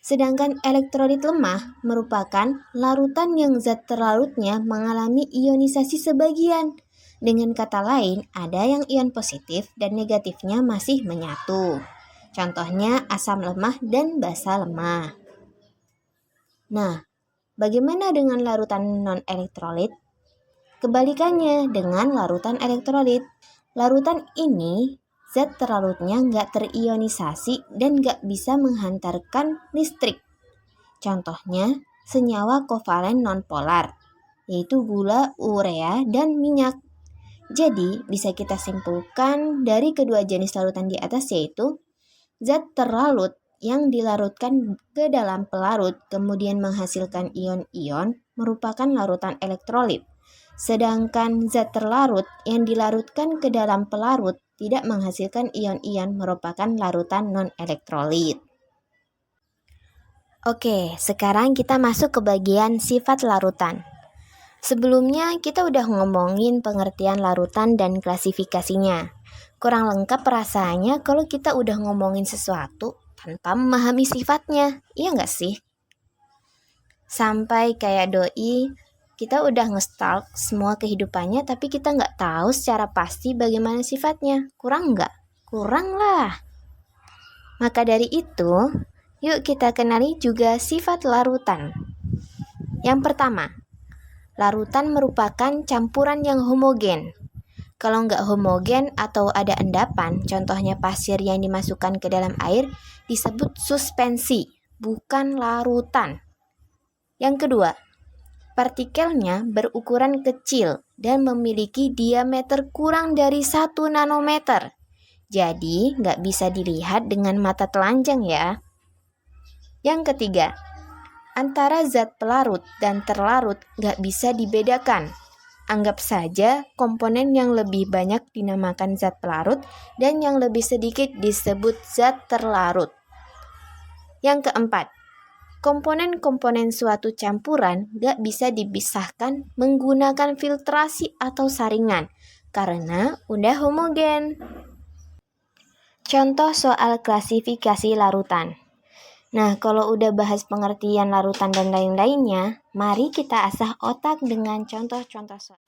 Sedangkan elektrolit lemah merupakan larutan yang zat terlarutnya mengalami ionisasi sebagian. Dengan kata lain, ada yang ion positif dan negatifnya masih menyatu. Contohnya asam lemah dan basa lemah. Nah, bagaimana dengan larutan non-elektrolit? Kebalikannya dengan larutan elektrolit. Larutan ini zat terlarutnya nggak terionisasi dan nggak bisa menghantarkan listrik. Contohnya senyawa kovalen nonpolar, yaitu gula, urea, dan minyak. Jadi bisa kita simpulkan dari kedua jenis larutan di atas yaitu zat terlarut yang dilarutkan ke dalam pelarut kemudian menghasilkan ion-ion merupakan larutan elektrolit. Sedangkan zat terlarut yang dilarutkan ke dalam pelarut tidak menghasilkan ion-ion merupakan larutan non-elektrolit. Oke, sekarang kita masuk ke bagian sifat larutan. Sebelumnya kita udah ngomongin pengertian larutan dan klasifikasinya. Kurang lengkap rasanya kalau kita udah ngomongin sesuatu tanpa memahami sifatnya, iya nggak sih? Sampai kayak doi, kita udah ngestalk semua kehidupannya tapi kita nggak tahu secara pasti bagaimana sifatnya. Kurang nggak? Kurang lah. Maka dari itu, yuk kita kenali juga sifat larutan. Yang pertama, larutan merupakan campuran yang homogen. Kalau nggak homogen atau ada endapan, contohnya pasir yang dimasukkan ke dalam air, disebut suspensi, bukan larutan. Yang kedua, partikelnya berukuran kecil dan memiliki diameter kurang dari 1 nanometer. Jadi, nggak bisa dilihat dengan mata telanjang ya. Yang ketiga, antara zat pelarut dan terlarut nggak bisa dibedakan. Anggap saja komponen yang lebih banyak dinamakan zat pelarut dan yang lebih sedikit disebut zat terlarut. Yang keempat, komponen-komponen suatu campuran gak bisa dipisahkan menggunakan filtrasi atau saringan karena udah homogen. Contoh soal klasifikasi larutan. Nah, kalau udah bahas pengertian larutan dan lain-lainnya, mari kita asah otak dengan contoh-contoh soal.